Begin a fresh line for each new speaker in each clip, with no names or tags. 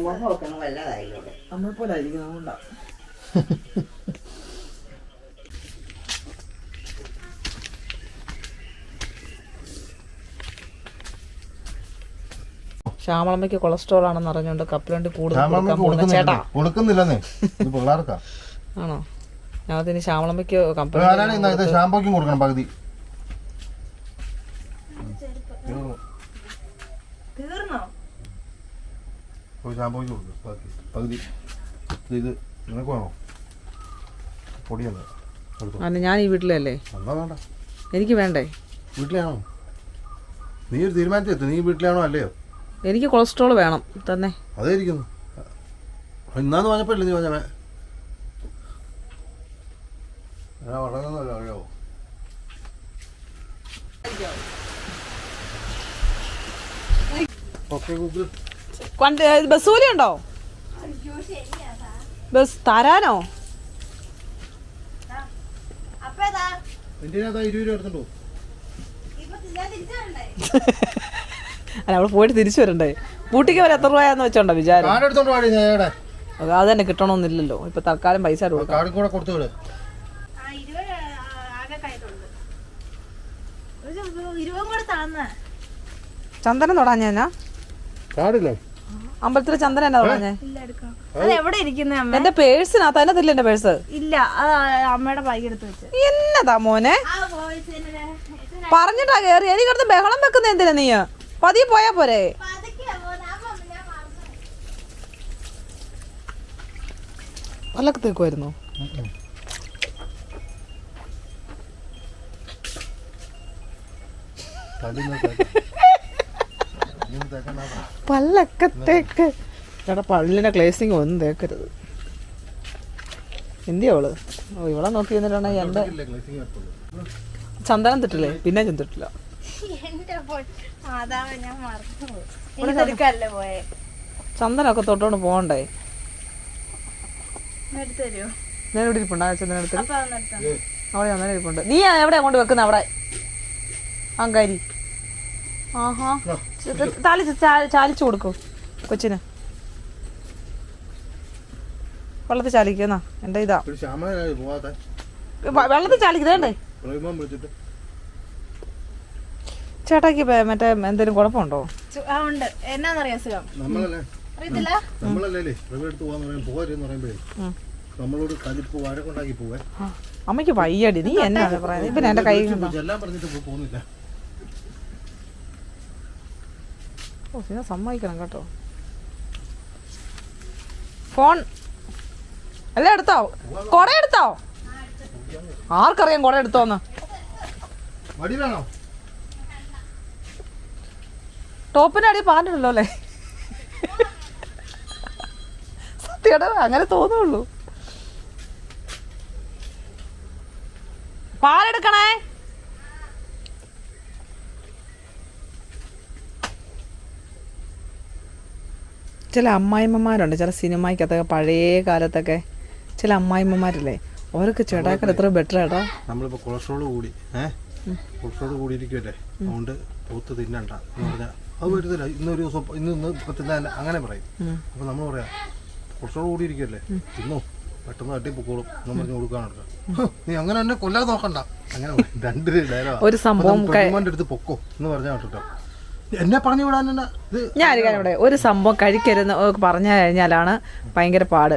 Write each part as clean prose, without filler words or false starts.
മുഖമൊക്കെ വല്ലതായിക്കോട്ടെ.
നമ്മളെ പോലെ ആയിരിക്കും അതുകൊണ്ടാ. ശ്യാമളമ്മയ്ക്ക് കൊളസ്ട്രോൾ ആണെന്ന് അറിഞ്ഞുകൊണ്ട് കപ്പലണ്ടി കൂടുതൽ ചേട്ടാ
കൊടുക്കുന്നില്ലെന്നേ പിള്ളേർക്കാ.
ആണോ? ഞാനതിന് ശ്യാമളമ്മയ്ക്ക്
ഷാമ്പോക്കും കൊടുക്കണം പകുതി. ഷാമ്പോക്ക് കൊടുക്കും പകുതി. ഇത് നിനക്ക് വേണോ? പൊടിയല്ലേ?
ഞാൻ ഈ വീട്ടിലല്ലേ,
വേണ്ട
എനിക്ക് വേണ്ടേ?
വീട്ടിലാണോ? നീ ഒരു തീരുമാനത്തിലെത്തു. നീ വീട്ടിലാണോ അല്ലയോ?
എനിക്ക് കൊളസ്ട്രോൾ വേണം തന്നെ.
അതായിരിക്കുന്നു. ഇന്നാന്ന് പറഞ്ഞപ്പോഴല്ലേ നീ പറഞ്ഞ വളർന്നല്ലോ അറിയാവോ?
ബസ് കൂലി ഉണ്ടോ? ബസ് തരാനോ?
നിന്റെ 20 രൂപ എടുത്തിട്ടോ?
അല്ല, അവിടെ പോയിട്ട് തിരിച്ചു വരണ്ടേ? ഊട്ടിക്ക് വരെ എത്ര രൂപയാന്ന് വെച്ചോണ്ടോ വിചാരം? അത് തന്നെ കിട്ടണമെന്നില്ലല്ലോ. ഇപ്പൊ തൽക്കാലം പൈസ
കൊടുത്തു.
ചന്ദനം തൊടാൻ ഞാനാ അമ്പലത്തില് ചന്ദനം എന്നാ തൊടാഞ്ഞേ? എന്റെ പേഴ്സിനകത്ത് അതിനകത്തില്ല. എന്റെ പേഴ്സ്
ഇല്ല, അമ്മയുടെ ബാഗ് എടുത്ത് വെച്ച്.
എന്നതാ മോനെ പറഞ്ഞിട്ടാ കേറി. എനിക്കടുത്ത് ബഹളം വെക്കുന്ന എന്തിനാ? നീ പതിയെ പോയാ പോരെ? വല്ലൊക്കെ തേക്കുമായിരുന്നു. പല്ലൊക്കെ തേക്ക്. ചേട്ടാ പല്ലിനെ ക്ലേസിങ് ഒന്നും തേക്കരുത്. എന്തിയാ അവള്? ഇവളെ നോക്കി എന്നിട്ടാണെങ്കിൽ എന്റെ ചന്ദനം തിട്ടില്ലേ? പിന്നെ ചെന്നിട്ടില്ല. ചന്ദനമൊക്കെ തൊട്ടോണ്ട് പോകണ്ടേ? ഞാൻ ഇവിടെ ഇരിപ്പുണ്ട്. ചന്ദനടുത്ത് അവിടെ ചന്ദനം ഇരിപ്പുണ്ട്. നീ എവിടെയാ കൊണ്ട് വെക്കുന്ന? അവിടെ അങ്കാരി. ആഹാ, ചാലിച്ചു കൊടുക്കൂ കൊച്ചിന്. വെള്ളത്തിൽ ചാലിക്കുന്ന എന്റെ ഇതാ. വെള്ളത്തിൽ ചാലിക്കുന്നേ. ചേട്ടാക്ക് മറ്റേ എന്തെങ്കിലും കുഴപ്പമുണ്ടോ?
എന്നാന്നറിയാം സുഖം.
അമ്മയ്ക്ക് വയ്യടി. നീ എന്നാ പറയുന്നത്? പിന്നെ എന്റെ കൈ പിന്നെ സമ്മതിക്കണം കേട്ടോ. ഫോൺ എല്ലാം എടുത്തോ? കൊട എടുത്തോ? ആർക്കറിയാം കൊട എടുത്തോന്ന്? ടോപ്പിന്റെ അടി പാൻറ്റുണ്ടല്ലോ അല്ലേ? സത്യടാ, അങ്ങനെ തോന്നുള്ളൂ. പാലെടുക്കണേ. ചില അമ്മായിമ്മമാരുണ്ട്, ചില സിനിമയ്ക്കകത്തൊക്കെ പഴയ കാലത്തൊക്കെ ചില അമ്മായിമ്മമാരില്ലേ, അവരൊക്കെ ചേട്ടാക്കാൻ എത്ര ബെറ്റർ ഏട്ടാ.
നമ്മളിപ്പോ കൊളസ്ട്രോൾ കൂടിയിരിക്കുമല്ലേ, അതുകൊണ്ട് പൂത്ത് തിന്നണ്ട എന്ന് പറഞ്ഞാൽ അത് പറ്റത്തില്ല. ഇന്നൊരു ദിവസം ഇന്ന് ഇപ്പൊ തിന്നാൻ അങ്ങനെ പറയും. അപ്പൊ നമ്മൾ പറയാം കൊളസ്ട്രോൾ കൂടിയിരിക്കുമല്ലേ, തിന്നോ പെട്ടെന്ന് തട്ടിപ്പൊക്കോളും എന്ന് പറഞ്ഞ് കൊടുക്കാനുണ്ട്. നീ അങ്ങനെ തന്നെ കൊല്ലാതെ നോക്കണ്ട. അങ്ങനെ 2 ഡയലോഗ്.
ഒരു സംഭവം
എടുത്ത് പൊക്കോ എന്ന് പറഞ്ഞാൽ കേട്ടോ. എന്നെ പറഞ്ഞു വിടാൻ
ഞാൻ ഇവിടെ ഒരു സംഭവം കഴിക്കരുന്ന് പറഞ്ഞു കഴിഞ്ഞാലാണ് ഭയങ്കര പാട്.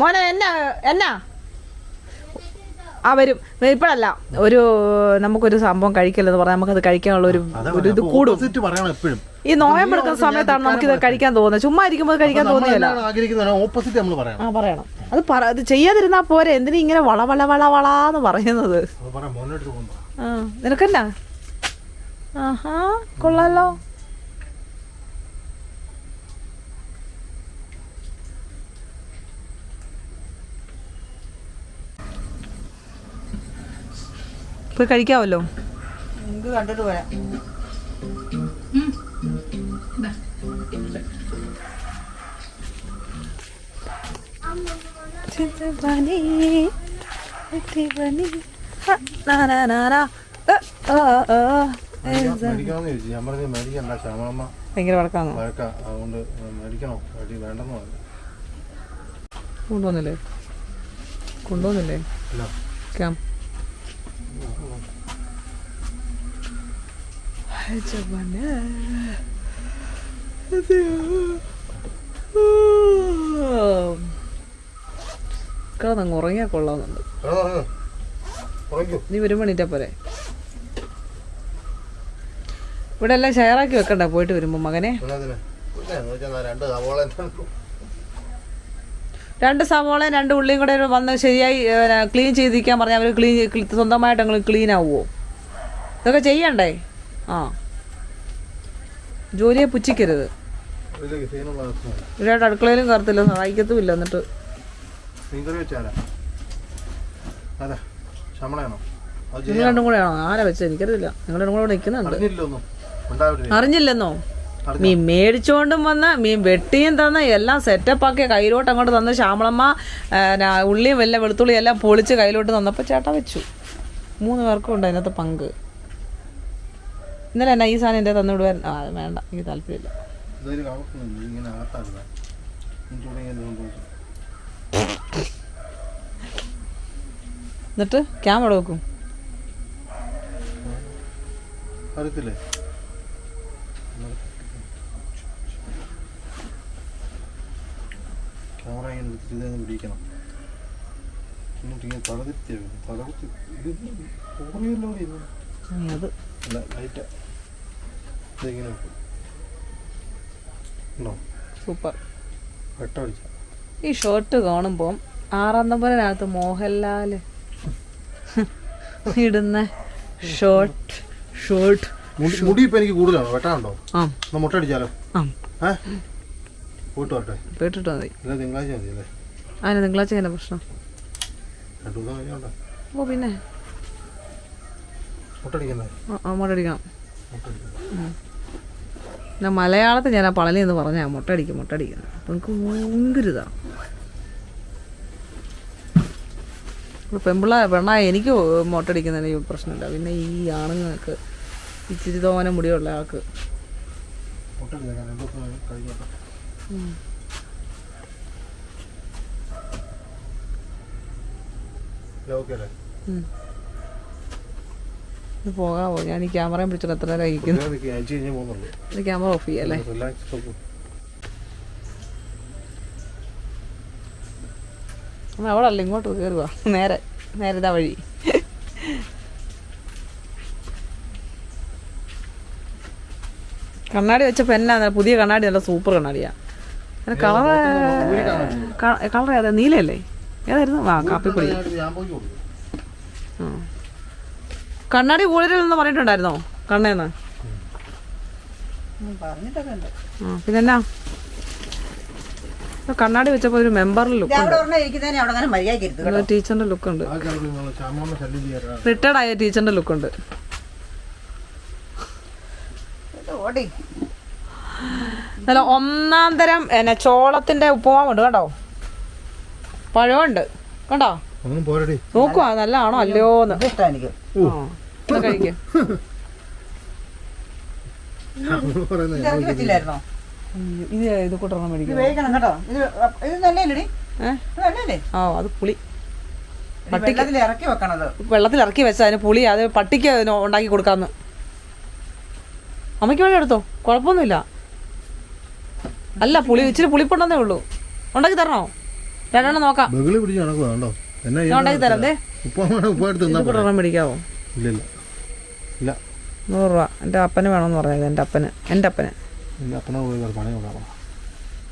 മോനെ എന്നാ വരും ഇപ്പോഴല്ല. നമുക്കൊരു സംഭവം കഴിക്കല്ലെന്ന് പറഞ്ഞാൽ നമുക്കത് കഴിക്കാനുള്ള ഒരു ഇത് കൂടും. ഈ നോയമ്പെടുക്കുന്ന സമയത്താണ് നമുക്കിത് കഴിക്കാൻ തോന്നുന്നത്. ചുമ്മാ ഇരിക്കുമ്പോൾ കഴിക്കാൻ തോന്നിയല്ല. പറയണം. അത് ചെയ്യാതിരുന്നാ പോരെ. എന്തിനാ ഇങ്ങനെ വളവളാന്ന് പറയുന്നത്? നിനക്കെന്നാ? ആഹാ, കൊള്ളാലോ. പോയി കഴിക്കാമല്ലോ.
എനിക്ക് കണ്ടിട്ട് പോരാം.
ഭയങ്കര വഴക്കാണോ?
വഴക്കാ. അതുകൊണ്ട് മേടിക്കണോ വേണ്ടെന്ന് പറഞ്ഞു.
കൊണ്ടുവന്നില്ലേ?
ഇല്ല.
ക്യാം കിടന്നങ്ങ് ഉറങ്ങിയാൽ കൊള്ളാവുന്നുണ്ട്. നീ വരുമ്പോൾ എണീറ്റാ പോരെ. ഇവിടെ എല്ലാം ഷെയറാക്കി വെക്കണ്ട പോയിട്ട് വരുമ്പോ മകനെ. 2 സവോളയും 2 ഉള്ളിയും കൂടെ വന്ന് ശരിയായി ക്ലീൻ ചെയ്തിരിക്കാൻ പറഞ്ഞാൽ അവർ സ്വന്തമായിട്ട് അങ്ങ് ക്ലീൻ ആവുമോ? ഇതൊക്കെ ചെയ്യണ്ടേ? ആ, ജോലിയെ പുച്ഛിക്കരുത്. ഇവിടെ അടുക്കളയിലും കയറത്തില്ല, സഹായിക്കത്തും ഇല്ല. എന്നിട്ട് നിങ്ങൾ 2 കൂടെയാണോ? ആരാ വെച്ചത് എനിക്കറിയില്ല. നിങ്ങൾ 2 കൂടെ നിൽക്കുന്നുണ്ട്. അറിഞ്ഞില്ലെന്നോ? മീൻ മേടിച്ചോണ്ടും വന്ന് മീൻ വെട്ടിയും തന്ന് എല്ലാം സെറ്റപ്പാക്കി കയ്യിലോട്ട് അങ്ങോട്ട് തന്ന് ശ്യാമളമ്മ ഉള്ളിയും വല്ല വെളുത്തുള്ളിയും എല്ലാം പൊളിച്ച് കയ്യിലോട്ട് തന്നപ്പോൾ ചേട്ടാ വെച്ചു. 3 പേർക്കും ഉണ്ട് അതിനകത്ത് പങ്ക്. ഇന്നലെ എന്നാ ഈ സാധനം എൻ്റെ തന്നിടുവാൻ? വേണ്ട, എനിക്ക് താല്പര്യമില്ല. എന്നിട്ട് ക്യാമറ വെക്കും.
അറിയത്തില്ലേ? ക്യാമറ ഇങ്ങനെ എടുത്തിട്ട് പിടിക്കണം. എന്നിട്ട് ഇങ്ങനെ തലകുത്തി
അത്
ലൈറ്റ് ഇതിങ്ങനെ ഉണ്ടോ?
സൂപ്പർ.
വെട്ടടിച്ച
ഈ ഷർട്ട് കാണുമ്പോൾ 6-ാം നമ്പറിനകത്ത് മോഹൻലാല് ഇടുന്ന ഷർട്ട്
മുടി ഇപ്പൊ എനിക്ക് കൂടുതലാണോ? വെട്ടാനുണ്ടോ? മുട്ട അടിച്ചാലോ? പോയിട്ട് വരട്ടെ.
പോയിട്ടിട്ടോ മതി.
തിങ്കളാഴ്ച മതി അല്ലേ?
അതിന് തിങ്കളാഴ്ച എങ്ങനെ പ്രശ്നം?
2 ദിവസം കഴിഞ്ഞോട്ടെ.
ഓ പിന്നെ
മുട്ടടിക്കണ്ടേ?
മുട്ടടിക്കണം. ഞാൻ മലയാളത്തിൽ ഞാൻ ആ പളനി എന്ന് പറഞ്ഞാൽ മുട്ടടിക്കുന്നത്. അപ്പം എനിക്ക് ഭയങ്കര ഇതാണ്. പെണ്ണായ എനിക്ക് മുട്ടടിക്കുന്നതിന് പ്രശ്നമില്ല. പിന്നെ ഈ ആണുങ്ങൾക്ക് ഇച്ചിരി തോനെ മുടിയുള്ള ആൾക്ക് പോകാമോ? ഞാൻ ഈ ക്യാമറയും പിടിച്ചിട്ട് എത്ര നേരം ഇരിക്കുന്നു. ക്യാമറ ഓഫ് ചെയ്യല്ലേ? അവിടെ അല്ല, ഇങ്ങോട്ട് കയറുക. നേരെ ഇതാ വഴി. കണ്ണാടി വെച്ചപ്പോൾ എന്നാ പുതിയ കണ്ണാടി നല്ല സൂപ്പർ കണ്ണാടിയാണ്. കളർ ഏതാ? നീലയല്ലേ? ഏതായിരുന്നു? കാപ്പിപ്പൊടി. കണ്ണാടി കൂടുതലെന്ന് പറഞ്ഞിട്ടുണ്ടായിരുന്നോ കണ്ണേന്ന്? പിന്നെന്നാ കണ്ണാടി വെച്ചപ്പോ ഒരു മെമ്പറിൽ ലുക്ക്, ടീച്ചറിന്റെ ലുക്ക് ഉണ്ട്. റിട്ടയർഡ് ആയ ടീച്ചറിന്റെ ലുക്ക് ഉണ്ട്. നല്ല 1-ാം തരം ചോളത്തിന്റെ ഉപ്പുമാവുണ്ട് കേട്ടോ. പഴമുണ്ട് കണ്ടോ? നോക്കുവാ നല്ലതാണോ അല്ലയോന്ന്. കഴിക്കും. ഇത് കൂട്ടണം മേടിക്കും. അത് പുളി വെള്ളത്തിൽ ഇറക്കി വെച്ച അതിന് പുളി അത് പട്ടിക്ക് ഉണ്ടാക്കി കൊടുക്കാന്ന്. അമ്മയ്ക്ക് വേണ്ടി എടുത്തോ, കുഴപ്പമൊന്നുമില്ല. അല്ല പുളി ഇച്ചിരി പുളിപ്പുണ്ടെന്നേ ഉള്ളൂ. ഉണ്ടാക്കി തരണോ? 2 നോക്കാം. ഉണ്ടാക്കി തരാം. മേടിക്കാവോ? 100 രൂപ. എൻ്റെ അപ്പന് വേണമെന്ന് പറഞ്ഞത്. എൻ്റെ അപ്പന്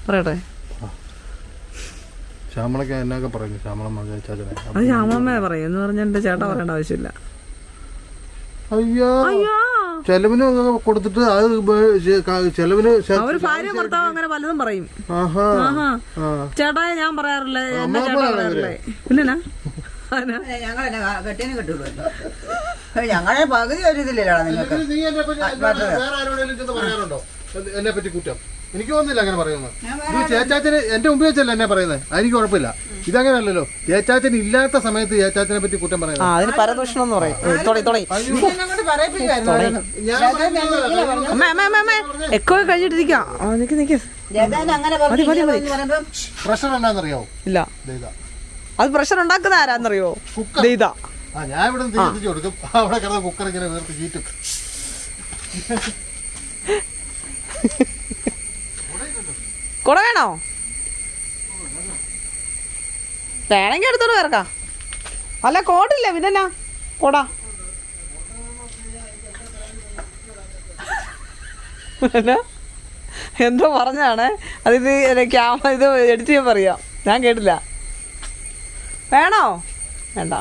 പറയട്ടെ. അത് ശ്യാമളമ്മ പറയും എന്ന് പറഞ്ഞാൽ എൻ്റെ ചേട്ടാ പറയേണ്ട ആവശ്യമില്ല.
ചെലവിന് കൊടുത്തിട്ട് ചെലവിന്
അവര് ഭാര്യ ഭർത്താവ് അങ്ങനെ പലതും പറയും. ചേട്ടായ ഞാൻ പറയാറില്ലേ, എന്നെ ചേട്ടാ പറയാറില്ലേ? പിന്നെന്നാ
ഞങ്ങളെ പകുതി ഒരു ഇതില്ലല്ലോ നിങ്ങൾക്ക്.
എന്നെ പറ്റി കുറ്റം എനിക്ക് തോന്നുന്നില്ല അങ്ങനെ പറയുന്നത്. ഇത് ചേച്ചാച്ചന് എന്റെ മുമ്പിൽ വെച്ചല്ല എന്നെ പറയുന്നത്, എനിക്ക് കുഴപ്പമില്ല. ഇതങ്ങനെയല്ലോ, ചേച്ചാച്ചന് ഇല്ലാത്ത സമയത്ത് ചേച്ചാച്ചനെ പറ്റി കുറ്റം പറയുന്നത്.
അതിന് പരദൂഷണം എന്ന് പറയും. എക്കോ കഴിഞ്ഞിട്ടിരിക്കാം.
പ്രഷർ എന്നാന്നറിയാവോ?
ഇല്ല, അത് പ്രഷർ ഉണ്ടാക്കുന്ന ആരാന്നറിയോ? ഇതാ
ഞാൻ ഇവിടെ തീർത്തിച്ചു കൊടുക്കും. അവിടെ കിടന്ന കുക്കർ ഇങ്ങനെ വേർത്ത് ചീറ്റും.
കുട വേണോ? വേണമെങ്കിൽ എടുത്തോണ്ട് വരക്കാം. അല്ല കോട്ടില്ലേ പിന്നെന്നാ കൊട? എന്തോ പറഞ്ഞാണ് അതിത് ഇത് എഡിറ്റ് ചെയ്യാൻ പറയാം. ഞാൻ കേട്ടില്ല. വേണോ? വേണ്ട.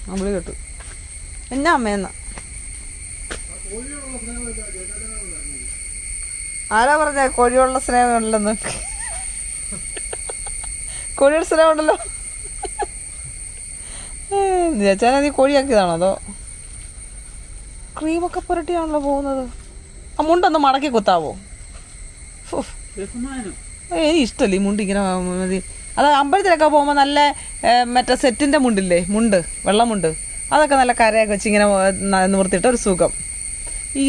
നമ്മള് കേട്ടു എന്നാ അമ്മയെന്ന ആരാ പറഞ്ഞ കോഴിയുള്ള സ്നേഹമുണ്ടെന്ന്? കോഴിയുടെ സ്നേഹമുണ്ടല്ലോ. ചേച്ചാ നീ കോഴിയാക്കിയതാണോ അതോ ക്രീമൊക്കെ പുരട്ടിയാണല്ലോ പോകുന്നത്? ആ മുണ്ടൊന്ന് മടക്കി കുത്താവോ? എനിക്ക് ഇഷ്ടമല്ല ഈ മുണ്ട് ഇങ്ങനെ മതി. അത് അമ്പലത്തിലൊക്കെ പോകുമ്പോൾ നല്ല മറ്റേ സെറ്റിൻ്റെ മുണ്ടില്ലേ, മുണ്ട് വെള്ളമുണ്ട്, അതൊക്കെ നല്ല കരയൊക്കെ വെച്ച് ഇങ്ങനെ നിവർത്തിയിട്ട് ഒരു സുഖം.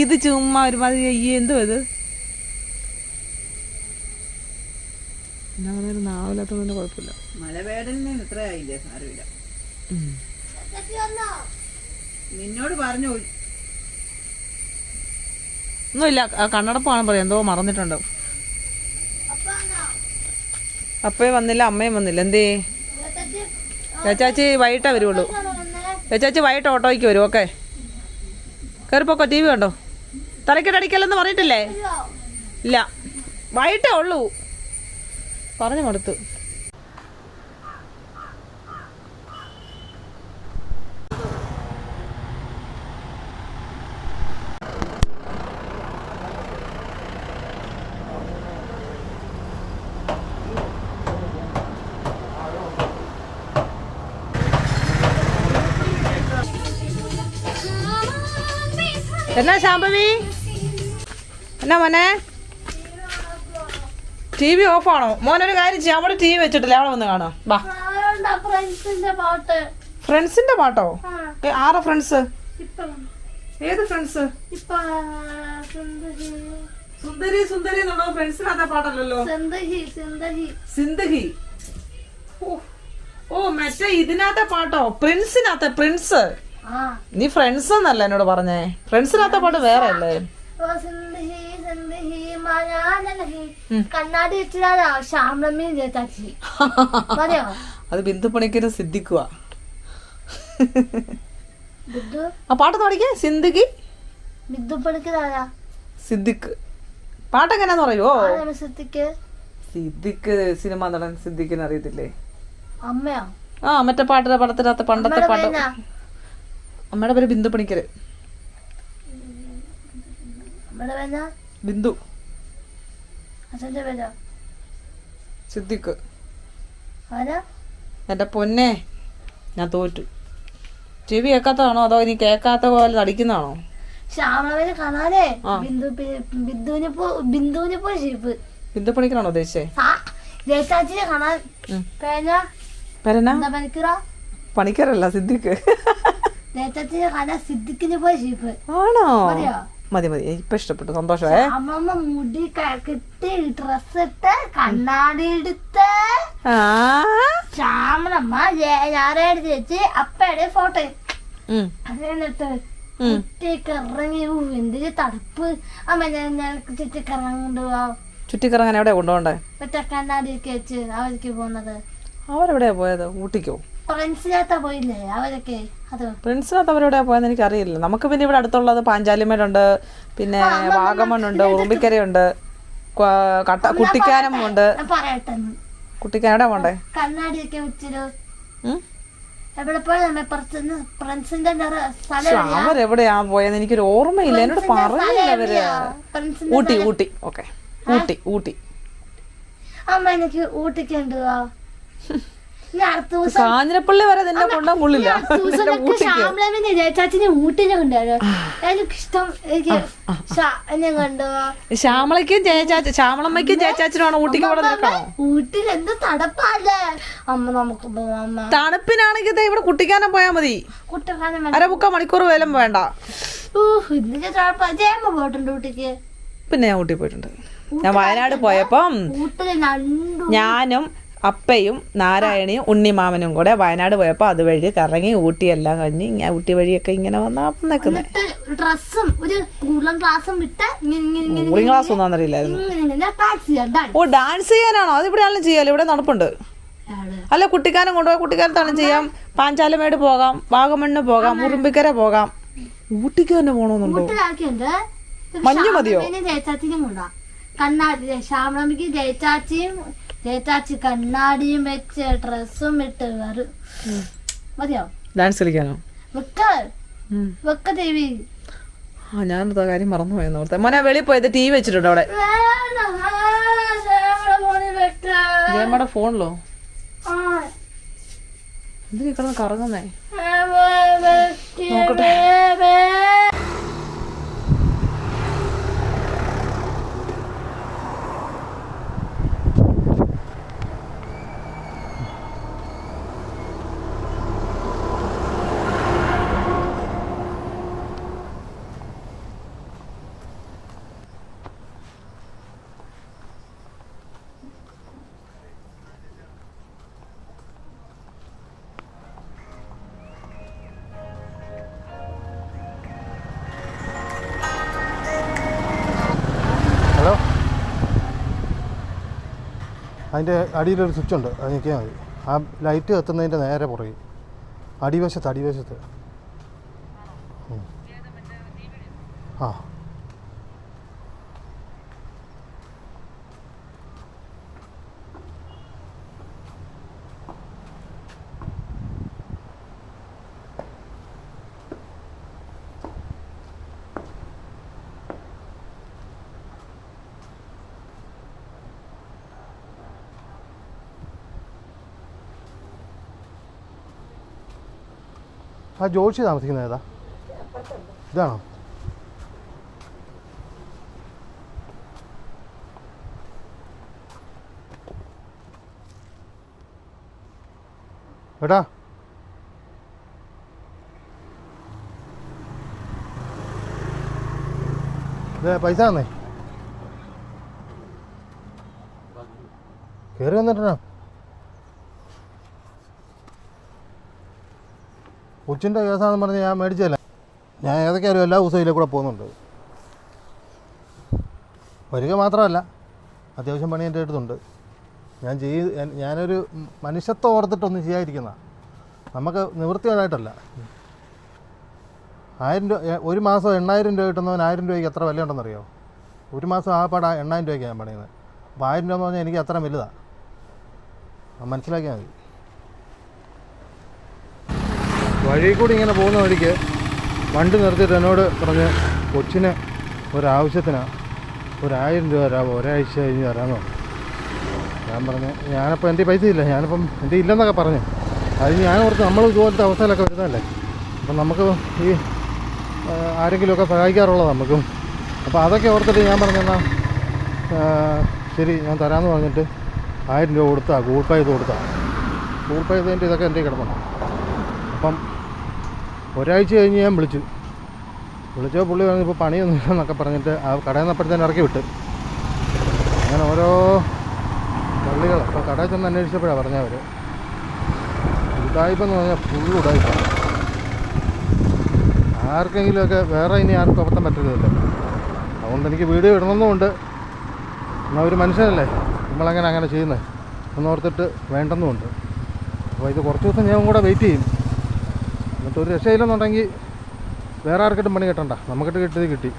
ഇത് ചുമ്മാ ഒരുമാതിരി എന്തോ ഇത് എന്നാ പറഞ്ഞാലും നാവില്ലാത്തതിൻ്റെ കുഴപ്പമില്ല.
മലവേദന ഇത്ര ആയില്ലേ? സാരമില്ല. നിന്നോട് പറഞ്ഞു
ഒന്നുമില്ല. കണ്ണടപ്പാണ് പറയാം, എന്തോ മറന്നിട്ടുണ്ടോ. അപ്പയും വന്നില്ല, അമ്മയും വന്നില്ല. എന്തേ? ചേച്ചാച്ചി വൈകിട്ടേ വരുള്ളൂ. ചേച്ചാച്ചി വൈകിട്ട് ഓട്ടോയ്ക്ക് വരും. ഓക്കെ, കയറിപ്പോക്കോ. TV കണ്ടോ? തലക്കെട്ടടിക്കല്ലെന്ന് പറഞ്ഞിട്ടില്ലേ? ഇല്ല, വൈകിട്ടേ ഉള്ളൂ. പറഞ്ഞു മടുത്തു. എന്നാ ശാംഭവി? എന്നാ മോനെ? TV ഓഫാണോ? മോനൊരു കാര്യം ചെയ്യാം, അവിടെ TV വെച്ചിട്ടില്ല, അവിടെ വന്ന് കാണാം. വാ. ഫ്രണ്ട്സിന്റെ പാട്ടോ? ആരാ ഫ്രണ്ട്സ്? ഏത് ഫ്രണ്ട്സ്? സുന്ദരി സുന്ദരി എന്നുള്ളത് ഫ്രണ്ട്സിനകത്ത പാട്ടല്ലോ. സിന്ദഹി. ഓ മറ്റേ ഇതിനകത്തെ പാട്ടോ, പ്രിൻസിനകത്തെ പ്രിൻസ്. നീ ഫ്രണ്ട്സ് എന്നല്ല എന്നോട് പറഞ്ഞേ, ഫ്രണ്ട്സിനകത്തെ പാട്ട് വേറെ അല്ലേ?
കണ്ണാടി
അത് ബിന്ദു പണിക്കര് സിദ്ദിഖുക. ആ പാട്ട് പാടിക്കേ. സിന്ദഗി സിദ്ദിഖ്. പാട്ടെങ്ങനെയാന്ന് പറയുവോ? സിദ്ദിഖ് സിനിമ നടൻ സിദ്ദിഖിന് അറിയത്തില്ലേ?
അമ്മയോ?
ആ മറ്റേ പാട്ടിന്റെ പടത്തിനകത്ത് പണ്ടത്തെ പാട്ട്. അമ്മയുടെ പേര് ബിന്ദു പണിക്കര്. ബിന്ദു. സിദ്ദിഖ്. എന്റെ പൊന്നെ, ഞാൻ തോറ്റു. TV കേൾക്കാത്തതാണോ അതോ ഇനി കേൾക്കാത്ത പോലെ നടിക്കുന്നതാണോ? ബിന്ദു പണിക്കരാണോ ഉദ്ദേശിച്ചേ? പണിക്കരല്ല, സിദ്ദിഖ്. ആണോ? മതി മതി, ഇപ്പൊ ഇഷ്ടപ്പെട്ടു, സന്തോഷമേ.
മുടി കെട്ടി ഡ്രസ് ഇട്ട് കണ്ണാടി എടുത്ത് ശ്യാമളമ്മ ഞായറാഴ്ച ചേച്ചി അപ്പയുടെ ഫോട്ടോ എന്നിട്ട് കുട്ടിയൊക്കെ ഇറങ്ങി. എന്തൊരു തണുപ്പ്. അമ്മ ഞാൻ ചുറ്റിക്കറങ്ങാൻ കൊണ്ടുപോവാം.
ചുറ്റിക്കറങ്ങാൻ എവിടെ കൊണ്ടുപോണ്ടേ?
മറ്റേ കണ്ണാടിയൊക്കെ വെച്ച് അവർക്ക് പോകുന്നത്.
അവരെവിടെയാ പോയത്? ഊട്ടിക്കോ?
ഫ്രണ്ട്സിനകത്താ പോയില്ലേ അവരൊക്കെ? അത്
ഫ്രണ്ട്സിനകത്ത് അവരെവിടെയാ പോയെന്ന് എനിക്കറിയില്ല. നമുക്ക് പിന്നെ ഇവിടെ അടുത്തുള്ളത് പാഞ്ചാലിമേടുണ്ട്, പിന്നെ വാഗമണ്ണുണ്ട്, ഉറുമ്പിക്കരയുണ്ട്, കുട്ടിക്കാനം ഉണ്ട്.
പറയട്ടെ,
കുട്ടിക്കാനം എവിടെ പോണ്ടേ?
കണ്ണാടിയൊക്കെ വെച്ചൊരു എവിടെ പോയ
അവരെവിടെയാ പോയെന്ന് എനിക്കൊരു ഓർമ്മയില്ല. എന്നോട് പറഞ്ഞില്ല അവര്. ഊട്ടി ഊട്ടി. ഓക്കെ, ഊട്ടി ഊട്ടി.
അമ്മ എനിക്ക് ഊട്ടിക്ക് കൊണ്ടുപോവാ. ഇനി അടുത്ത ദിവസം
കാഞ്ഞിരപ്പള്ളി വരെ നിന്നെ കൊണ്ടാൻ കൊള്ളില്ല.
ശ്യാമളാമിന്റെ ജയചാച്ചിനെ ഊട്ടിനെ കൊണ്ടുവരും. എനിക്കിഷ്ടം. എനിക്ക് എന്നെ കൊണ്ടുപോവാ.
ശ്യാമളയ്ക്കും ശ്യാമളമ്മയ്ക്കും ജയചാച്ചനുമാണ് ഊട്ടിക്ക് പോകണം നിൽക്കണോ?
ഊട്ടിൽ എന്ത് തണുപ്പല്ലേ അമ്മ. നമുക്ക് പോവാം.
തണുപ്പിനാണെങ്കിൽ ഇവിടെ കുട്ടിക്കാനം പോയാ മതി.
കുട്ടിക്കാനം
1/4 മണിക്കൂർ വേലും വേണ്ട.
ഇതിന്റെ തണുപ്പാ. ജയമ്മ പോയിട്ടുണ്ട് ഊട്ടിക്ക്?
പിന്നെ ഞാൻ ഊട്ടി പോയിട്ടുണ്ട്. ഞാൻ വയനാട് പോയപ്പം ഞാനും അപ്പയും നാരായണിയും ഉണ്ണിമാമനും കൂടെ വയനാട് പോയപ്പോൾ അതുവഴി കറങ്ങി ഊട്ടിയെല്ലാം കഴിഞ്ഞ് ഊട്ടി വഴിയൊക്കെ ഇങ്ങനെ വന്നാ നിൽക്കുന്നത്.
ഡ്രസ്സും ഒരു കൂളിംഗ് ഗ്ലാസും വിട്ട്
കൂളിംഗ് ഗ്ലാസ് ഒന്നും അറിയില്ലായിരുന്നു. ഓ, ഡാൻസ് ചെയ്യാനാണോ? അത് ഇവിടെ ആണെങ്കിലും ചെയ്യാലോ. ഇവിടെ നടപ്പുണ്ട്. അല്ല, കുട്ടിക്കാനം കൊണ്ടുപോയി കുട്ടിക്കാലത്താണ് ചെയ്യാം. പാഞ്ചാലമേട് പോകാം, വാഗമണ്ണ് പോകാം, മുറുമ്പിക്കര പോകാം. ഊട്ടിക്ക് തന്നെ പോണോന്നുണ്ടോ? മഞ്ഞ് മതിയോ?
ജയചാച്ചിനും കൊണ്ടാ. കണ്ണാടി ശ്യാമളമ്മക്ക് ജയചാച്ചി കണ്ണാടിയും വെച്ച് ഡ്രസ്സും ഇട്ട് കയറും. മതിയോ?
ഡാൻസ് കളിക്കാനോ?
വെക്ക ദേവി.
ഞാനെന്താ കാര്യം മറന്നുപോയെന്ന് ഓർത്തെ. മോനെ വെളിയിൽ പോയത് ടി വി വെച്ചിട്ടുണ്ട് അവിടെ. ജയമ്മയുടെ ഫോണിലോ? എന്തിനാ കിടന്ന് കറങ്ങുന്നേ? നോക്കട്ടെ.
ഹലോ, അതിൻ്റെ അടിയിലൊരു സ്വിച്ച് ഉണ്ട്, അത് ഞെക്കിയാൽ മതി. ആ ലൈറ്റ് കത്തുന്നതിൻ്റെ നേരെ പുറകെ അടിവശത്ത്. ആ, ആ ജോഷി താമസിക്കുന്നത് ഏതാ? ഇതാണോ? ഏട്ടാ, പൈസ തന്നേ. കയറി വന്നിട്ടാ കൊച്ചിൻ്റെ കേസാണെന്ന് പറഞ്ഞ് ഞാൻ മേടിച്ചതല്ല. ഞാൻ ഏതൊക്കെയായാലും എല്ലാ ദിവസവും ഇതിലെ കൂടെ പോകുന്നുണ്ട്. വരിക മാത്രമല്ല, അത്യാവശ്യം പണി എൻ്റെ അടുത്തുണ്ട്. ഞാനൊരു മനുഷ്യത്വം ഓർത്തിട്ടൊന്നും ചെയ്യാതിരിക്കുന്ന, നമുക്ക് നിവൃത്തിയോടായിട്ടല്ല. 1000 രൂപ ഒരു മാസം 8000 രൂപ കിട്ടുന്നവൻ 1000 രൂപയ്ക്ക് എത്ര വില ഉണ്ടെന്നറിയോ? ഒരു മാസം ആ പാടാ 8000 രൂപയ്ക്ക് ഞാൻ പണിയുന്നത്. അപ്പോൾ 1000 രൂപ എന്ന് പറഞ്ഞാൽ എനിക്ക് അത്ര വലുതാണ്. മനസ്സിലാക്കിയാൽ മതി. വഴി കൂടി ഇങ്ങനെ പോകുന്ന വഴിക്ക് വണ്ടി നിർത്തിയിട്ട് എന്നോട് പറഞ്ഞ് കൊച്ചിന് ഒരാവശ്യത്തിനാണ് 1000 രൂപ തരാമോ, ഒരാഴ്ച കഴിഞ്ഞ് തരാമെന്ന് പറഞ്ഞു. ഞാൻ പറഞ്ഞു, ഞാനപ്പോൾ എൻ്റെ പൈസ ഇല്ല, ഞാനിപ്പം എൻ്റെ ഇല്ലെന്നൊക്കെ പറഞ്ഞു. അത് ഞാൻ ഓർത്ത് നമ്മൾ ഇതുപോലത്തെ അവസ്ഥയിലൊക്കെ വരുന്നതല്ലേ, അപ്പം നമുക്ക് ഈ ആരെങ്കിലുമൊക്കെ സഹായിക്കാറുള്ളത് നമുക്കും. അപ്പോൾ അതൊക്കെ ഓർത്തിട്ട് ഞാൻ പറഞ്ഞെന്നാൽ ശരി ഞാൻ തരാമെന്ന് പറഞ്ഞിട്ട് 1000 രൂപ കൊടുത്താൽ ഗൂഗിൾ പേ ചെയ്ത് കൊടുത്താൽ. ഗൂഗിൾ പേ ചെയ്തതിൻ്റെ ഇതൊക്കെ എൻ്റെ കിടപ്പുണ്ട്. അപ്പം ഒരാഴ്ച കഴിഞ്ഞ് ഞാൻ വിളിച്ചോ പുള്ളി പറഞ്ഞു ഇപ്പോൾ പണിയൊന്നും എന്നൊക്കെ പറഞ്ഞിട്ട് ആ കടയിൽ നിന്ന് അപ്പോഴത്തേനും ഇറക്കി വിട്ട്. അങ്ങനെ ഓരോ പള്ളികൾ അപ്പോൾ കടയിൽ ചെന്ന് അന്വേഷിച്ചപ്പോഴാണ് പറഞ്ഞവർ ഉടായ്പെന്ന് പറഞ്ഞാൽ ഫുൾ ഉടായ്പ. ആർക്കെങ്കിലുമൊക്കെ വേറെ ഇനി ആർക്കും അബദ്ധം പറ്റുന്നില്ല. അതുകൊണ്ട് എനിക്ക് വീഡിയോ ഇടണമെന്നുമുണ്ട്. എന്നാൽ ഒരു മനുഷ്യനല്ലേ നമ്മളങ്ങനെ ചെയ്യുന്നത് എന്നോർത്തിട്ട് വേണ്ടെന്നുമുണ്ട്. അപ്പോൾ ഇത് കുറച്ച് ദിവസം ഞാൻ കൂടെ വെയിറ്റ് ചെയ്യും. എന്നിട്ട് ഒരു രക്ഷയില്ലെന്നുണ്ടെങ്കിൽ വേറെ ആർക്കിട്ടും പണി കിട്ടണ്ട, നമുക്കിട്ട് കിട്ടിയത് കിട്ടി.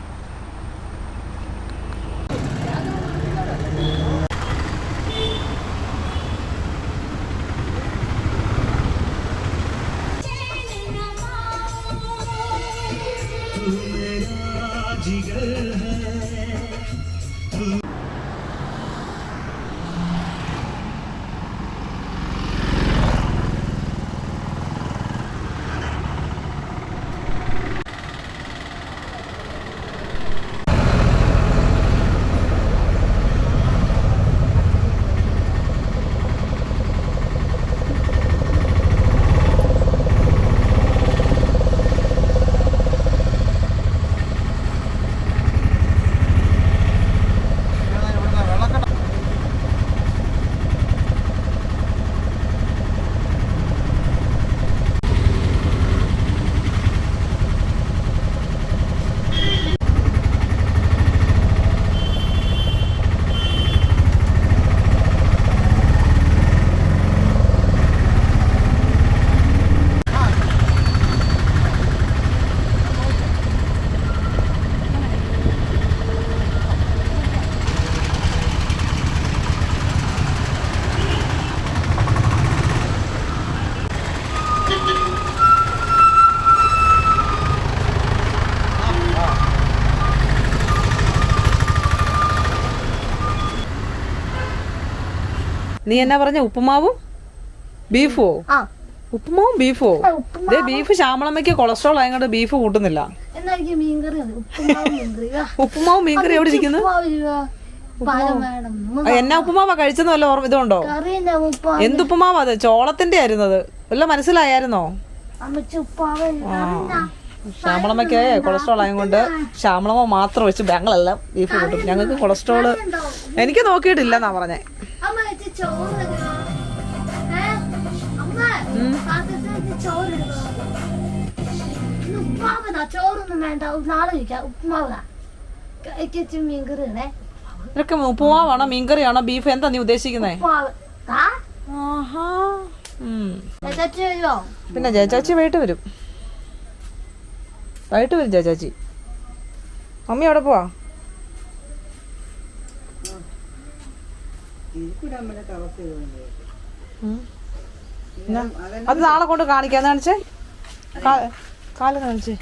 നീ എന്നാ പറഞ്ഞ ഉപ്പുമാവും ബീഫോ?
ആ
ഉപ്പുമാവും ബീഫോ? ഇതേ ബീഫ് ശ്യാമളമ്മയ്ക്ക് കൊളസ്ട്രോൾ ആയതുകൊണ്ട് ബീഫ് കൂട്ടുന്നില്ല.
എന്നായിരിക്കും മീൻകറി മതി. ഉപ്പുമാവും മീൻകറി
ഉപ്പുമാവും മീൻകറി എവിടെ ഇരിക്കുന്നു?
പഴം വേണം.
എന്നാ ഉപ്പുമാവാ കഴിച്ചെന്ന് വല്ല ഓർമ്മ ഇതുണ്ടോ?
കറിന്റെ ഉപ്പ
എന്തുപ്പുമാവാ അത്? ചോളത്തിന്റെ ആയിരുന്നത് വല്ല മനസ്സിലായിരുന്നോ?
അമ്മച്ചി ഉപ്പാവ്
ശ്യാമളമ്മയ്ക്ക് കൊളസ്ട്രോൾ ആയതുകൊണ്ട് ശ്യാമളമ്മ മാത്രം വെച്ച് ഞങ്ങളെല്ലാം ബീഫ് കൂട്ടും. ഞങ്ങൾക്ക് കൊളസ്ട്രോള് എനിക്ക് നോക്കിയിട്ടില്ലെന്നാ പറഞ്ഞേ.
അമ്മ വെച്ച് ചോറ് ചോറ് ഉപ്പാവതാ. ചോറൊന്നും വേണ്ട, നാളെ കഴിക്കാം. ഉപ്പുമാവതാ. കഴിച്ചു മീൻകറി ഇടേ.
ഇതൊക്കെ ഉപ്പുമാവാണോ മീൻകറിയാണോ ബീഫ്? എന്താ നീ ഉദ്ദേശിക്കുന്നേ?
ഉപ്പാവ്
ആഹാ.
വരുമോ?
പിന്നെ ജയചാച്ചി വൈകിട്ട് വരും. വൈകിട്ട് വരും ജയചാച്ചി. മമ്മി എവിടെ പോവാ?
എനിക്കിവിടെ അമ്മയുടെ അവസ്ഥ ഇത് തന്നെയായിരിക്കും.
അത് നാളെ കൊണ്ട് കാണിക്കാം. കാണിച്ചേ കാല് കാണിച്ചേ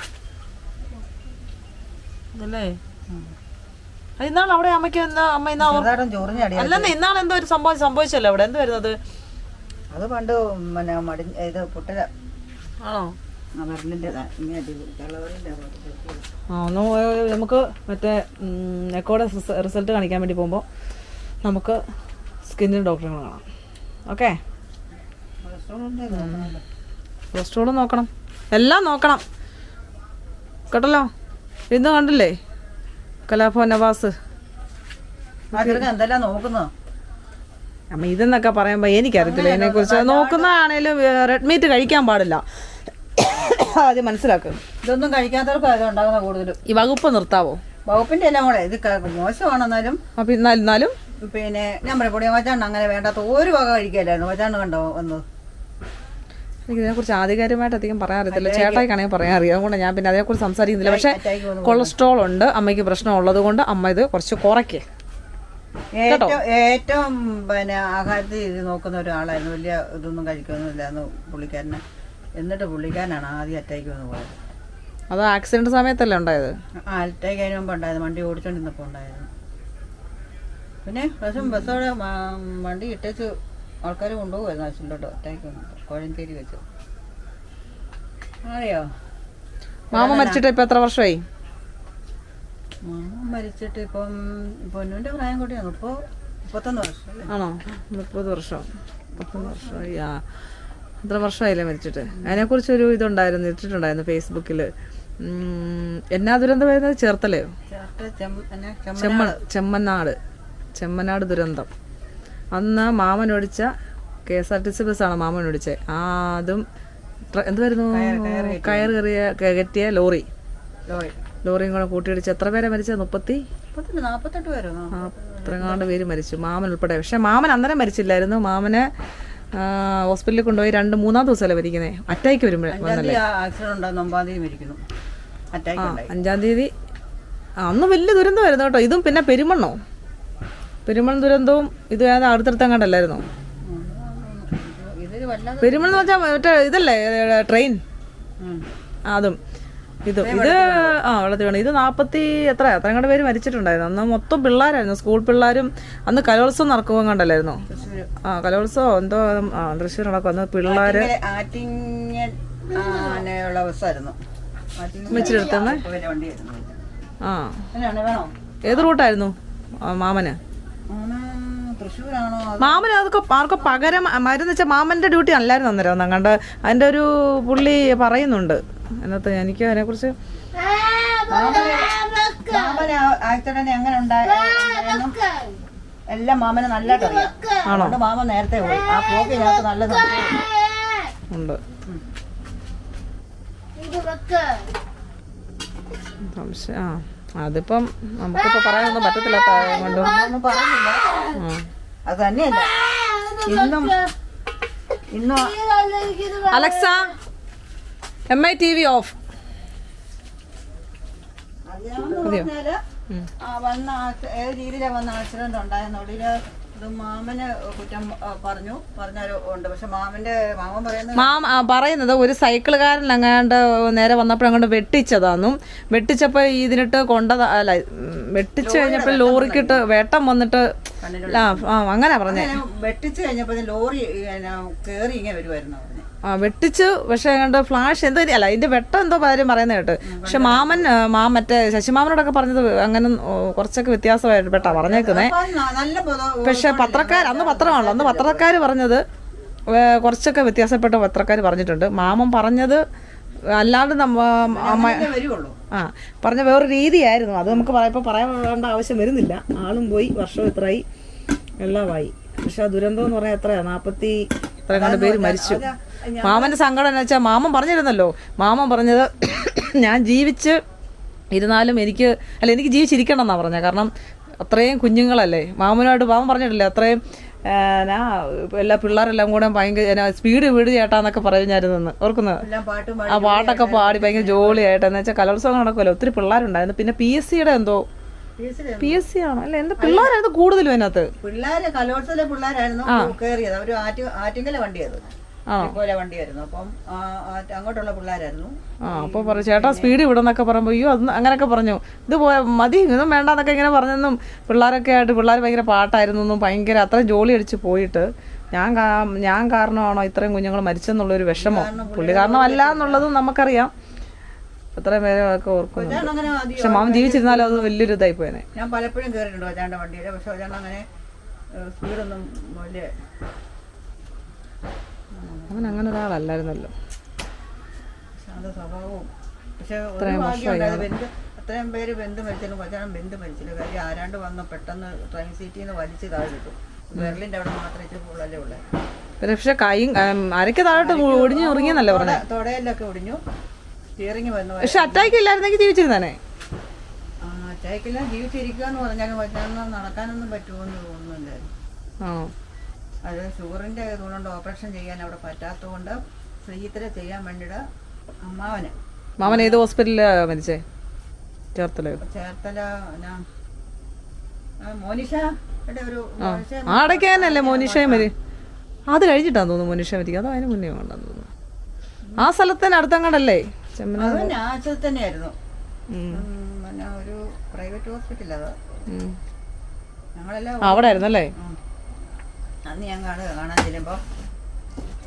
അതല്ലേ. ഇന്നാൾ അവിടെ അമ്മയ്ക്ക് അമ്മ
ചൊറിഞ്ഞ അടി
അല്ലെന്ന് ഇന്നാൾ എന്തോ ഒരു സംഭവം സംഭവിച്ചല്ലോ അവിടെ. എന്ത് വരുന്നത്?
അത് പണ്ട് പിന്നെ ഇത് പൊട്ടല
ആണോ?
ഒന്ന്
നമുക്ക് മറ്റേ എക്കോടെ റിസൾട്ട് കാണിക്കാൻ വേണ്ടി പോകുമ്പോൾ നമുക്ക് സ്കിന്നിന് ഡോക്ടറെ കാണാം. ഓക്കെ, കൊളസ്ട്രോളും നോക്കണം, എല്ലാം നോക്കണം കേട്ടല്ലോ. ഇന്ന് കണ്ടില്ലേ കലാഭവൻ നവാസ്
എന്തെല്ലാം നോക്കുന്നോ
അമ്മ? ഇതെന്നൊക്കെ പറയുമ്പോൾ എനിക്കറിയത്തില്ല ഇതിനെക്കുറിച്ച്. നോക്കുന്നതാണേലും റെഡ് മീറ്റ് കഴിക്കാൻ പാടില്ല, ആദ്യം മനസ്സിലാക്കുക.
ഇതൊന്നും കഴിക്കാത്തവർക്ക് അത് ഉണ്ടാകുന്ന കൂടുതലും.
ഈ വകുപ്പ് നിർത്താവോ?
വകുപ്പിന്റെ എല്ലാം കൂടെ ഇത് മോശമാണെന്നാലും
അപ്പം എന്നാലും
പിന്നെ ഞാൻ പറയാം പൊടിയ വച്ചാണ്ട് അങ്ങനെ വേണ്ടാത്ത ഒരു വക കഴിക്കല്ലായിരുന്നു. വച്ചാണ്ട് കണ്ടോ വന്നത്.
എനിക്ക് ഇതിനെക്കുറിച്ച് ആധികാരികമായിട്ട് അധികം പറയാൻ അറിയത്തില്ല. ചേട്ടായിക്കാണെങ്കിൽ പറയാൻ അറിയാം, അതുകൊണ്ട് ഞാൻ പിന്നെ അതിനെക്കുറിച്ച് സംസാരിക്കുന്നില്ല. പക്ഷേ കൊളസ്ട്രോൾ ഉണ്ട് അമ്മയ്ക്ക്, പ്രശ്നം ഉള്ളത് കൊണ്ട് അമ്മ ഇത് കുറച്ച് കുറയ്ക്കേ.
ഏറ്റവും പിന്നെ ആഹാരത്തിൽ ഇത് നോക്കുന്ന ഒരാളായിരുന്നു. വലിയ ഇതൊന്നും കഴിക്കൊന്നുമില്ലായിരുന്നു പുള്ളിക്കാരന്. എന്നിട്ട് പുള്ളിക്കാരനാണ് ആദ്യം അറ്റാക്ക് വന്ന് പോയത്.
അത് ആക്സിഡന്റ് സമയത്തല്ലേ ഉണ്ടായത്?
അറ്റാക്ക് അതിന് മുമ്പ് ഉണ്ടായത്, വണ്ടി ഓടിച്ചോണ്ടിരുന്നപ്പോൾ ഉണ്ടായിരുന്നു. പിന്നെ ബസ്സോടെ വണ്ടി ഇട്ടേച്ച് ആൾക്കാർ കൊണ്ടുപോകുമായിരുന്നു ആശുപത്രിയിലോട്ട്. അറ്റാക്ക് വന്നു കോഴഞ്ചേരി വെച്ച്. അറിയോ
മാമ മരിച്ചിട്ട് ഇപ്പൊ എത്ര വർഷമായി?
മാമ മരിച്ചിട്ട് ഇപ്പം പൊന്നുവിന്റെ പ്രായം കൂടിയാണ്. ഇപ്പോൾ 31 വർഷം.
ആണോ? 30 വർഷം 31 വർഷമായി. ആ, അത്ര വർഷമായില്ലേ മരിച്ചിട്ട്. അതിനെക്കുറിച്ചൊരു ഇതുണ്ടായിരുന്നു, ഇട്ടിട്ടുണ്ടായിരുന്നു ഫേസ്ബുക്കിൽ. എന്നാ ദുരന്തം വരുന്നത്? ചേർത്തലയോ? ചെമ്മനാട് ദുരന്തം. അന്ന് മാമനോടിച്ച KSRTC ബസ്സാണ് മാമനോടിച്ചത്. അതും എന്തുവായിരുന്നു? കയറ്റിയ ലോറിയും കൂടെ കൂട്ടിയിടിച്ച് എത്ര പേരെ മരിച്ചത്?
48 പേരോ?
അത്രങ്ങാണ്ട് പേര് മരിച്ചു, മാമൻ ഉൾപ്പെടെ. പക്ഷെ മാമൻ അന്നേരം മരിച്ചില്ലായിരുന്നു. മാമനെ ഹോസ്പിറ്റലിൽ കൊണ്ടുപോയി 2-3 ദിവസമല്ലേ മരിക്കുന്നത്. അറ്റാക്ക് വരുമ്പോഴേ വന്നല്ലേ. 5-ാം തീയതി. അന്ന് വലിയ ദുരന്തമായിരുന്നു കേട്ടോ. ഇതും പിന്നെ പെരുമൺ ദുരന്തവും ഇത് അടുത്തടുത്തങ്ങാണ്ടല്ലായിരുന്നോ? പെരുമൺ എന്ന് വെച്ചാൽ മറ്റേ ഇതല്ലേ ട്രെയിൻ, അതും ഇത് വെള്ളത്തിൽ വേണം. ഇത് 40 എത്രങ്ങാണ്ട് പേര് മരിച്ചിട്ടുണ്ടായിരുന്നു. അന്ന് മൊത്തം പിള്ളേരായിരുന്നു, സ്കൂൾ പിള്ളേരും. അന്ന് കലോത്സവം നടക്കുമ്പോൾ കണ്ടല്ലായിരുന്നോ? കലോത്സവം എന്തോ തൃശ്ശൂർ നടക്കും. അന്ന് പിള്ളേര് വെച്ചിട്ടെടുത്തന്നെ. ഏത് റൂട്ടായിരുന്നു മാമന്? മാമന് അതൊക്കെ ആർക്കോ പകരം മരുന്ന് വെച്ചാൽ മാമന്റെ ഡ്യൂട്ടി അല്ലായിരുന്നു അന്നേരം ഒന്നും കണ്ട്. അതിന്റെ ഒരു പുള്ളി പറയുന്നുണ്ട് അതിനകത്ത്. എനിക്ക് അതിനെ കുറിച്ച്
ആക്സിഡന്റ് എങ്ങനെ എല്ലാം മാമനെ നല്ലതായിട്ട് അറിയാം. ആണോ? മാമൻ നേരത്തെ പോയി. ആ പോക്കിനകത്ത് നല്ല
ഉണ്ട്. സംശയം അതിപ്പം നമുക്കിപ്പോ പറയാനൊന്നും പറ്റത്തില്ല.
ഒന്നും പറഞ്ഞില്ല. അത് തന്നെയല്ല ഇന്നും
അലക്സ MI TV ഓഫ്.
വന്ന ഏത് രീതിയിലാണ് വന്ന ആക്സിഡന്റ് ഉണ്ടായെന്നുള്ളില് ഇത് മാമന് കുറ്റം പറഞ്ഞവരുണ്ട്. പക്ഷെ മാമൻ
പറയുന്നത് ഒരു സൈക്കിളുകാരൻ അങ്ങാണ്ട് നേരെ വന്നപ്പോഴങ്ങോട്ട് വെട്ടിച്ചതാന്നും. വെട്ടിച്ചപ്പോൾ ഇതിനിട്ട് വെട്ടിച്ചു കഴിഞ്ഞപ്പോൾ ലോറിക്കിട്ട് വേട്ടം വന്നിട്ട്
കണ്ണിലുള്ള
അങ്ങനെ പറഞ്ഞേ.
വെട്ടിച്ച് കഴിഞ്ഞപ്പോ ലോറി കേറി ഇങ്ങനെ വരുമായിരുന്നു പറഞ്ഞു.
വെട്ടിച്ച് പക്ഷെ കണ്ട് ഫ്ലാഷ് എന്തോ അല്ല അതിന്റെ വെട്ടം എന്തോ കാര്യം പറയുന്നത് കേട്ട്. പക്ഷെ മറ്റേ ശശിമാമനോടൊക്കെ പറഞ്ഞത് അങ്ങനെ കുറച്ചൊക്കെ വ്യത്യാസമായിട്ട് പെട്ടാ പറഞ്ഞേക്കുന്നേ. പക്ഷെ അന്ന് പത്രമാണല്ലോ, അന്ന് പത്രക്കാർ പറഞ്ഞത് കുറച്ചൊക്കെ വ്യത്യാസപ്പെട്ട പത്രക്കാർ പറഞ്ഞിട്ടുണ്ട്. മാമൻ പറഞ്ഞത് അല്ലാണ്ട് പറഞ്ഞ വേറൊരു രീതിയായിരുന്നു. അത് നമുക്ക് പറയേണ്ട ആവശ്യം വരുന്നില്ല. ആളും പോയി, വർഷം എത്രയായി, എല്ലാമായി. പക്ഷെ ആ ദുരന്തം എന്ന് പറഞ്ഞാൽ എത്രയാ 40 ഇത്രയും പേര് മരിച്ചു. മാമന്റെ സങ്കടം എന്ന് വെച്ചാൽ മാമൻ പറഞ്ഞിരുന്നല്ലോ, മാമൻ പറഞ്ഞത് ഞാൻ ജീവിച്ച് ഇരുന്നാലും എനിക്ക് ജീവിച്ചിരിക്കണം എന്നാ പറഞ്ഞത്. കാരണം അത്രയും കുഞ്ഞുങ്ങളല്ലേ. മാമൻ പറഞ്ഞിട്ടില്ലേ അത്രയും എല്ലാ പിള്ളേരെല്ലാം കൂടെ ഭയങ്കര സ്പീഡ് വീട് ചേട്ടാന്നൊക്കെ പറഞ്ഞായിരുന്നു. ഓർക്കുന്നത് ആ പാട്ടൊക്കെ പാടി ഭയങ്കര ജോളിയായിട്ട്. എന്ന് വെച്ചാൽ കലോത്സവം നടക്കുമല്ലോ, ഒത്തിരി പിള്ളേരുണ്ടായിരുന്നു. പിന്നെ PSC എന്തോ PSC ആണോ അല്ല എന്താ പിള്ളേരായിരുന്നു കൂടുതലും അതിനകത്ത്.
പിള്ളേര് കലോത്സവത്തിലെ പിള്ളേരായിരുന്നു കയറിയത്. അവര് ആറ്റിങ്കല വണ്ടിയത് പോലെ വണ്ടിയായിരുന്നു. അപ്പം അങ്ങോട്ടുള്ള പിള്ളേരായിരുന്നു.
അപ്പൊ പറഞ്ഞു ചേട്ടാ സ്പീഡ് വിടുന്നൊക്കെ പറയുമ്പോ അയ്യോ അത് അങ്ങനെയൊക്കെ പറഞ്ഞു. ഇത് മതി ഇതൊന്നും വേണ്ടെന്നൊക്കെ ഇങ്ങനെ പറഞ്ഞെന്നും പിള്ളേരൊക്കെ ആയിട്ട് പിള്ളേർ ഭയങ്കര പാട്ടായിരുന്നു എന്നും ഭയങ്കര അത്രയും ജോലി അടിച്ച് പോയിട്ട് ഞാൻ കാരണമാണോ ഇത്രയും കുഞ്ഞുങ്ങൾ മരിച്ചെന്നുള്ളൊരു വിഷമോ പുള്ളി കാരണമല്ല എന്നുള്ളതും നമുക്കറിയാം. അത്രയും പേരെ ഒക്കെ ഓർക്കുന്നു. പക്ഷെ മാമൻ ജീവിച്ചിരുന്നാലും അത് വലിയൊരു ഇതായി പോയനെ.
ഞാൻ പലപ്പോഴും കയറിയിട്ടുണ്ട് അജാണ്ട വണ്ടിയിൽ. പക്ഷെ അജാണ്ട അങ്ങനെ സ്പീഡൊന്നും വലിയ
അവൻ അങ്ങനെ ഒരാളല്ലായിരുന്നല്ലോ.
സ്വഭാവവും. പക്ഷെ അത്രയും പേര് ബന്ധു മരിച്ചാലും കൊച്ചാണ് ബന്ധു മരിച്ചില്ല. കാര്യം ആരാണ്ട് വന്ന് പെട്ടെന്ന് ട്രെയിൻ സീറ്റിൽ നിന്ന് വലിച്ച് താഴെ കിട്ടും. ബെർലിൻ്റെ അവിടെ മാത്രമേ ഇച്ചിരി കൂടുതലേ ഉള്ളേ.
പക്ഷെ അരക്ക് താഴോട്ട് ഒടിഞ്ഞു ഉറങ്ങിയെന്നല്ലേ പറഞ്ഞത്.
തൊടയിലൊക്കെ ഒടിഞ്ഞു, സ്റ്റിയറിംഗ് വന്നു.
പക്ഷെ അറ്റാക്ക് ഇല്ലായിരുന്നെങ്കിൽ ജീവിച്ചിരുന്നാനേ.
അറ്റാക്കില്ല ജീവിച്ചിരിക്കുക എന്ന് പറഞ്ഞാലും കൊച്ചാന്ന് നടക്കാനൊന്നും പറ്റുമെന്ന് തോന്നുന്നില്ലായിരുന്നു. അത് ഷുഗറിൻ്റെ ഇതുകൊണ്ട് ഓപ്പറേഷൻ ചെയ്യാൻ അവിടെ പറ്റാത്തതുകൊണ്ട് ശ്രീജിത്തിനെ ചെയ്യാൻ വേണ്ടിയിട്ട്
മാമൻ ഏത് ഹോസ്പിറ്റലിലാണ് മരിച്ചേ? ചേർത്തല
മോനിഷയുടെ ഒരു
അടയ്ക്കാനല്ലേ മോനിഷയും മരി. അത് കഴിഞ്ഞിട്ടാന്ന് തോന്നുന്നു മോനിഷ മരിക്കുക. അതോ അതിന് മുന്നേ വേണ്ടെന്ന് തോന്നുന്നു. ആ സ്ഥലത്തന്നെ അടുത്തങ്ങടല്ലേ?
ആ സ്ഥലത്ത് തന്നെയായിരുന്നു. പിന്നെ ഒരു പ്രൈവറ്റ് ഹോസ്പിറ്റൽ. അത് ഞങ്ങളെല്ലാം
അവിടെ ആയിരുന്നല്ലേ?
അന്ന് ഞാൻ കാണാൻ ചെല്ലുമ്പോൾ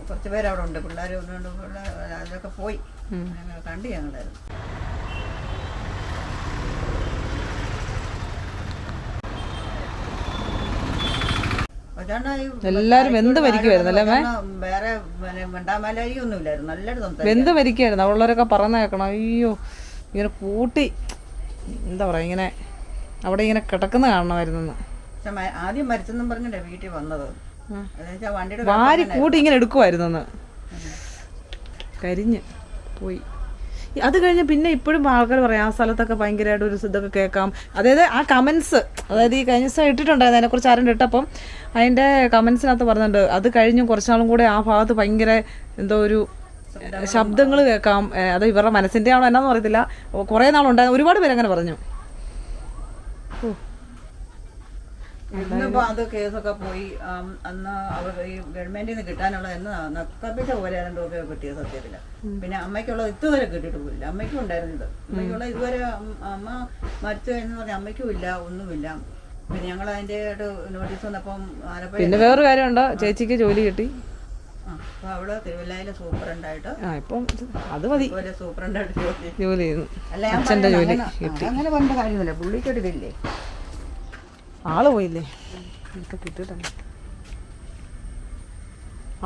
കുറച്ച് പേരവിടെ ഉണ്ട്, പിള്ളേർ അതൊക്കെ പോയി കണ്ടു ഞങ്ങളായിരുന്നു.
എല്ലാരും വെന്ത് മരിക്കുവായിരുന്നല്ലേ?
വേറെ വെണ്ടാമലായി ഒന്നും ഇല്ലായിരുന്നു. നല്ലൊരു
വെന്ത് മരിക്കുവായിരുന്നു. അവളുള്ളവരൊക്കെ പറഞ്ഞു കേൾക്കണം. അയ്യോ ഇങ്ങനെ കൂട്ടി എന്താ പറയാ ഇങ്ങനെ അവിടെ ഇങ്ങനെ കിടക്കുന്ന കാണണമായിരുന്നു.
ആദ്യം മരിച്ചെന്നും പറഞ്ഞിട്ടേ വീട്ടിൽ വന്നത്.
വാരി കൂട്ടി ഇങ്ങനെ എടുക്കുമായിരുന്നു. കരിഞ്ഞ് പോയി. അത് കഴിഞ്ഞ് പിന്നെ ഇപ്പോഴും ആൾക്കാർ പറയാം ആ സ്ഥലത്തൊക്കെ ഭയങ്കരമായിട്ട് ഒരു ഇതൊക്കെ കേൾക്കാം. അതായത് ആ കമൻസ്, അതായത് ഈ കഴിഞ്ഞ ദിവസം ഇട്ടിട്ടുണ്ടായിരുന്നു അതിനെക്കുറിച്ച് ആരും ഇട്ടപ്പം അതിൻ്റെ കമൻസിനകത്ത് പറഞ്ഞിട്ടുണ്ട് അത് കഴിഞ്ഞ് കുറച്ചാളും കൂടെ ആ ഭാഗത്ത് ഭയങ്കര എന്തോ ഒരു ശബ്ദങ്ങൾ കേൾക്കാം. അത് ഇവരുടെ മനസ്സിൻ്റെ ആണോ എന്നാന്ന് പറയത്തില്ല. കുറേ നാളുണ്ടായിരുന്നു. ഒരുപാട് പേര് അങ്ങനെ പറഞ്ഞു.
ഇന്നിപ്പോ അത് കേസൊക്കെ പോയി. അന്ന് അവർ ഈ ഗവൺമെന്റിൽ നിന്ന് കിട്ടാനുള്ള നക്കപ്പിച്ച പോലെ രൂപയൊക്കെ കിട്ടിയ സത്യത്തില്. പിന്നെ അമ്മയ്ക്കുള്ളത് ഇതുവരെ കിട്ടിയിട്ട് പോയില്ല. അമ്മയ്ക്കും ഉണ്ടായിരുന്നത്. അമ്മയ്ക്കുള്ള ഇതുവരെ അമ്മ മരിച്ചു കഴിഞ്ഞെന്ന് പറഞ്ഞാൽ അമ്മയ്ക്കും ഇല്ല, ഒന്നുമില്ല. പിന്നെ ഞങ്ങൾ അതിന്റെ നോട്ടീസ് വന്നപ്പം ആലപ്പുഴ. പിന്നെ
വേറൊരു കാര്യമുണ്ട്, ചേച്ചിക്ക് ജോലി കിട്ടി.
അപ്പൊ അവള് തിരുവല്ലയിലെ സൂപ്രണ്ടായിട്ട്
അത് മതി
സൂപ്രണ്ടായിട്ട്
ജോലി ചെയ്യുന്നു.
അല്ല അങ്ങനെ പറഞ്ഞ കാര്യമൊന്നുമില്ല. പുള്ളിക്കൊരു ഇതില്ലേ,
ആള് പോയില്ലേ ഇപ്പൊ കിട്ടിയിട്ടുണ്ട്.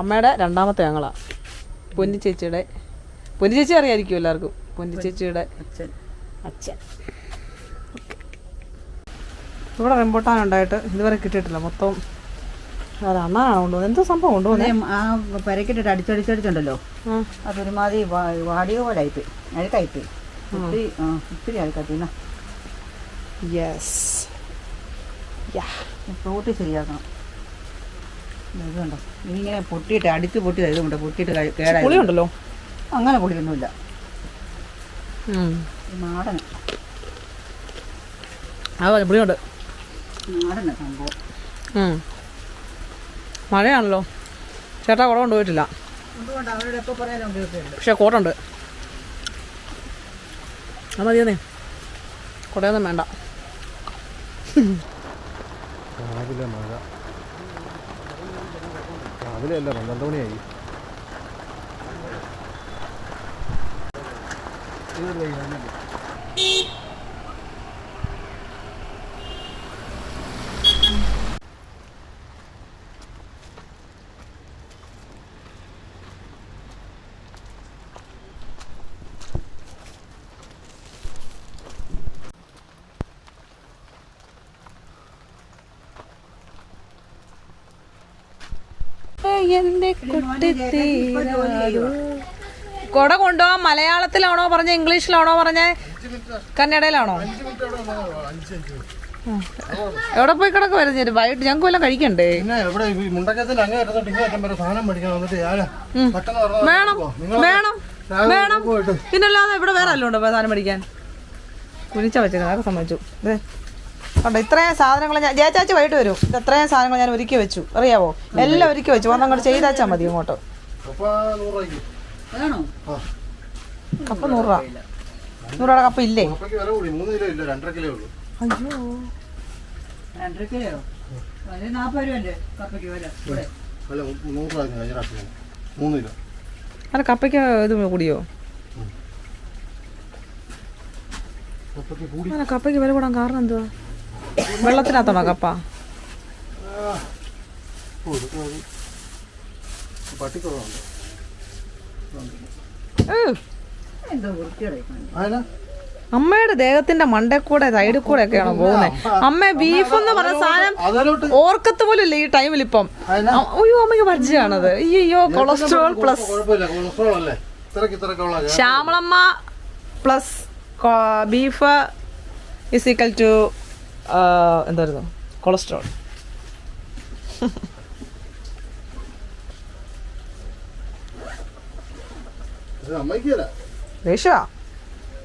അമ്മയുടെ രണ്ടാമത്തെ ഞങ്ങളാ പൊന്നി ചേച്ചി അറിയായിരിക്കും എല്ലാവർക്കും. പൊന്നി ചേച്ചിയുടെ അച്ഛൻ. ഇവിടെ റെമ്പോട്ടാനുണ്ടായിട്ട് ഇതുവരെ കിട്ടിയിട്ടില്ല. മൊത്തം അണ്ണാണോ കൊണ്ടുപോകുന്നത്? എന്തോ സംഭവം കൊണ്ടുപോകുന്നത്?
ആ പരക്കിട്ടിട്ട് അടിച്ചടിച്ചടിച്ചുണ്ടല്ലോ, അതൊരുമാതിരി വാടിയോ പോലെ ആയിപ്പോയി, അഴുക്കായിപ്പോയി. ഒത്തിരി അഴുക്കായി.
യെസ്,
ഫ്രൂട്ട് ശരിയാക്കണം. ഇതുണ്ടോ ഇതിങ്ങനെ പൊട്ടിയിട്ട് അടിച്ച് പൊട്ടിയത്. ഇതുകൊണ്ട് പൊട്ടിയിട്ട് കേടായി.
പുളിയുണ്ടല്ലോ?
അങ്ങനെ പുളിയൊന്നുമില്ല. നാടൻ
പുളിയുണ്ട്.
നാടൻ സംഭവം.
മഴയാണല്ലോ. ചേട്ടാ കുട കൊണ്ടുപോയിട്ടില്ല.
അവരോട് എപ്പോൾ പറയാനും
പക്ഷെ കോട്ടുണ്ട്. അത് മതിയെന്നേ, കുടയൊന്നും വേണ്ട.
രാവിലെ മഴ അതിലല്ല 12 മണിയായി.
എന്റെ കൊട കൊണ്ടുപോകാൻ മലയാളത്തിലാണോ പറഞ്ഞ, ഇംഗ്ലീഷിലാണോ പറഞ്ഞ, കന്നഡയിലാണോ? എവിടെ പോയി കിടക്ക് വരുന്ന വൈകിട്ട് ഞങ്ങൾക്ക് വല്ലതും കഴിക്കണ്ടേ? വേണം വേണം വേണം, പിന്നല്ലാതെ ഇവിടെ വേറെ അല്ലോ ഉണ്ടോ സാധനം മേടിക്കാൻ? കുരിച്ച വെച്ചേക്കുന്നത് അതൊക്കെ സമ്മതിച്ചു. അതെ കണ്ടോ, ഇത്രയും സാധനങ്ങൾ ഞാൻ ജയച്ചാച്ചി വൈകിട്ട് വരും. ഇത്രയും സാധനങ്ങൾ ഞാൻ ഒരുക്കി വെച്ചു, അറിയാവോ? എല്ലാം ഒരുക്കി വെച്ചു. വന്ന് അങ്ങോട്ട് ചെയ്താച്ചാൽ മതി ഇങ്ങോട്ട്. കപ്പ 100 രൂപ. 100 രൂപയുടെ കപ്പ ഇല്ലേ? അയ്യോ
2.5 കിലോ 40 രൂപ കപ്പയ്ക്ക് വില.
അല്ല കപ്പയ്ക്ക് ഇത് കൂടിയോ? അല്ല കപ്പയ്ക്ക് വില കൂടാൻ കാരണം എന്തുവാ? വെള്ളത്തിനകത്താണോ കപ്പ? അമ്മയുടെ ദേഹത്തിന്റെ മണ്ടേ കൂടെ സൈഡിൽ കൂടെ ഒക്കെയാണോ പോകുന്നത്? അമ്മ ബീഫ് എന്ന് പറഞ്ഞ സാധനം ഓർക്കത്ത് പോലും ഇല്ല ഈ ടൈമിൽ ഇപ്പം. അയ്യോ അമ്മയ്ക്ക് പരിചയമാണത്. അയ്യോ കൊളസ്ട്രോൾ പ്ലസ് ശ്യാമളമ്മ plus beef is equal to എന്തായിരുന്നു കൊളസ്ട്രോൾ. ദേഷ്യ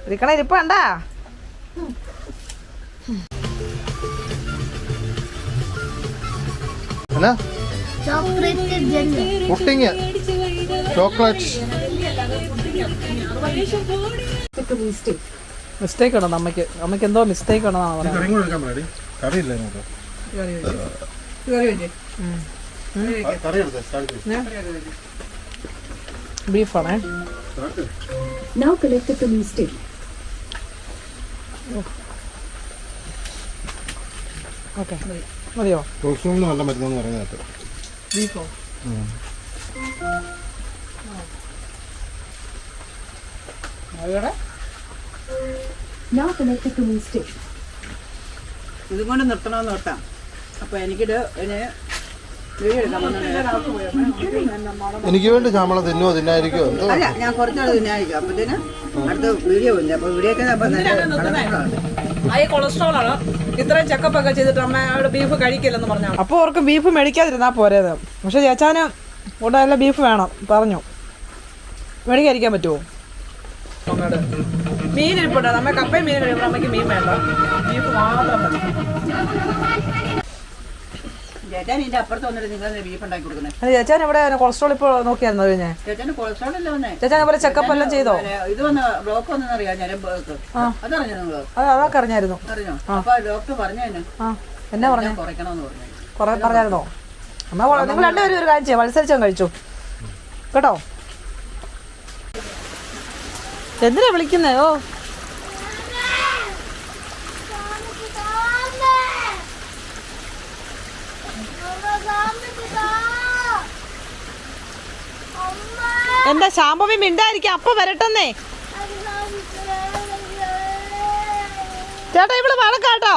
ഇരിക്കണ ഇരിപ്പ് വേണ്ട. മിസ്റ്റേക്ക് ഉണ്ടോ അമ്മയ്ക്ക്? അമ്മയ്ക്ക് എന്തോ മിസ്റ്റേക്ക് ഉണ്ടെന്നാണ് പറയുന്നത്. ബീഫാണേ. ഓക്കെ മതിയോ?
നല്ല മരുന്നെന്ന് പറയുന്നത്
ബീഫോ?
ഇതും കൊണ്ട് നിർത്തണമെന്ന് ഓർത്താം. അപ്പൊ എനിക്കിത്
എനിക്ക് വേണ്ടി ശമ്പളം തിന്നോ തിന്നായിരിക്കോ?
അല്ല ഞാൻ കുറച്ചാൾ തിന്നായിരിക്കും. അപ്പത്തിന് അടുത്ത വീഡിയോ ഇല്ല. അപ്പൊ വീഡിയോ
കൊളസ്ട്രോൾ ആണ്. ഇത്രയും ചെക്കപ്പ് ഒക്കെ ചെയ്തിട്ട് അമ്മയുടെ ബീഫ് കഴിക്കില്ലെന്ന് പറഞ്ഞു. അപ്പോൾ അവർക്ക് ബീഫ് മേടിക്കാതിരുന്നാ പോരേത്. പക്ഷെ ചേച്ചാന് ഇവിടെ നല്ല ബീഫ് വേണം പറഞ്ഞു. മേടിക്കാതിരിക്കാൻ പറ്റുമോ? മീൻ ഇരിപ്പുണ്ടോ? നമ്മ കപ്പയും മീൻ കഴിയുമ്പോൾ അമ്മയ്ക്ക് മീൻ വേണ്ട, ബീഫ് മാത്രം മതി.
ചേച്ചാൻ ഇതിന്റെ അപ്പുറത്ത് വന്നിട്ട് നിങ്ങൾ ബീഫ് ഉണ്ടാക്കി കൊടുക്കുന്നത്.
ചേച്ചാൻ ഇവിടെ കൊളസ്ട്രോൾ ഇപ്പോൾ നോക്കിയായിരുന്നു കഴിഞ്ഞേ?
ചേച്ചാന് കൊളസ്ട്രോൾ അല്ലേ വന്നേ?
ചേച്ചാൻ പോലെ ചെക്കപ്പ് എല്ലാം ചെയ്തോ?
ഇത് വന്ന് ബ്ലോക്ക് വന്നറിയാം ഞരമ്പ്. അതറിഞ്ഞോ നിങ്ങള്?
അതൊക്കെ അറിഞ്ഞായിരുന്നു.
അറിഞ്ഞോ? അപ്പൊ ഡോക്ടർ പറഞ്ഞു
എന്നാ പറഞ്ഞു?
കുറയ്ക്കണമെന്ന് പറഞ്ഞു.
കുറെ പറഞ്ഞായിരുന്നോ? അമ്മ നിങ്ങൾ രണ്ടുപേരും ഒരു കാര്യം ചെയ്യാം, മത്സരിച്ചാൽ കഴിച്ചു കേട്ടോ. എന്തിനാ വിളിക്കുന്നേ? ഓ എന്താ ശാംഭവി മിണ്ടായിരിക്കും, അപ്പ വരട്ടെന്നേ. ചേട്ടാ ഇവള് വഴക്കാട്ടോ,